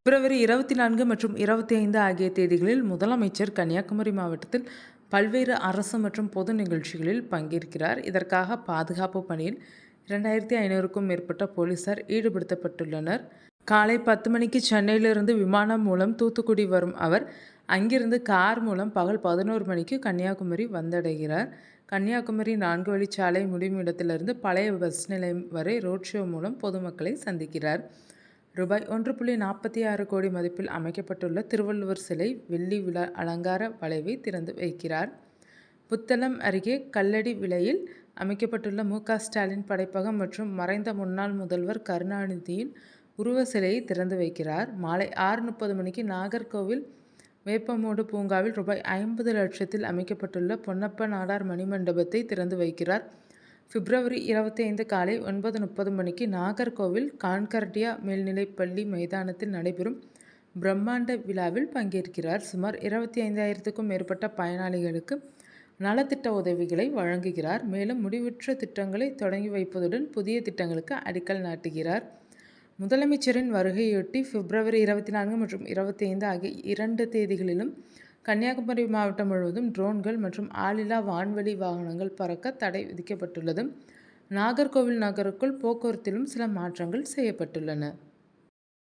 பிப்ரவரி 24 மற்றும் 25 ஆகிய தேதிகளில் முதலமைச்சர் கன்னியாகுமரி மாவட்டத்தில் பல்வேறு அரசு மற்றும் பொது நிகழ்ச்சிகளில் பங்கேற்கிறார். இதற்காக பாதுகாப்பு பணியில் 2500க்கும் மேற்பட்ட போலீசார் ஈடுபடுத்தப்பட்டுள்ளனர். காலை 10 மணிக்கு சென்னையிலிருந்து விமானம் மூலம் தூத்துக்குடி வரும் அவர் அங்கிருந்து கார் மூலம் பகல் 11 மணிக்கு கன்னியாகுமரி வந்தடைகிறார். கன்னியாகுமரி 4 வழிச்சாலை முடியும் இடத்திலிருந்து பழைய பஸ் நிலையம் வரை ரோட் ஷோ மூலம் பொதுமக்களை சந்திக்கிறார். ரூபாய் 1.46 கோடி மதிப்பில் அமைக்கப்பட்டுள்ள திருவள்ளுவர் சிலை வெள்ளி விழா அலங்கார வளைவை திறந்து வைக்கிறார். புத்தளம் அருகே கல்லடி விலையில் அமைக்கப்பட்டுள்ள மு.க.ஸ்டாலின் படைப்பகம் மற்றும் மறைந்த முன்னாள் முதல்வர் கருணாநிதியின் உருவ சிலையை திறந்து வைக்கிறார். மாலை 6:30 மணிக்கு நாகர்கோவில் வேப்பமூடு பூங்காவில் ரூபாய் 50 லட்சத்தில் அமைக்கப்பட்டுள்ள பொன்னப்ப நாடார் மணிமண்டபத்தை திறந்து வைக்கிறார். பிப்ரவரி 25 காலை 9:30 மணிக்கு நாகர்கோவில் கான்கர்டியா மேல்நிலைப்பள்ளி மைதானத்தில் நடைபெறும் பிரம்மாண்ட விழாவில் பங்கேற்கிறார். சுமார் 25,000க்கும் மேற்பட்ட பயனாளிகளுக்கு நலத்திட்ட உதவிகளை வழங்குகிறார். மேலும் முடிவுற்ற திட்டங்களை தொடங்கி வைப்பதுடன் புதிய திட்டங்களுக்கு அடிக்கல் நாட்டுகிறார். முதலமைச்சரின் வருகையொட்டி பிப்ரவரி 24 மற்றும் 25 ஆகிய 2 தேதிகளிலும் கன்னியாகுமரி மாவட்டம் முழுவதும் ட்ரோன்கள் மற்றும் ஆளில்லா வான்வழி வாகனங்கள் பறக்க தடை விதிக்கப்பட்டுள்ளது. நாகர்கோவில் நகருக்குள் போக்குவரத்திலும் சில மாற்றங்கள் செய்யப்பட்டுள்ளன.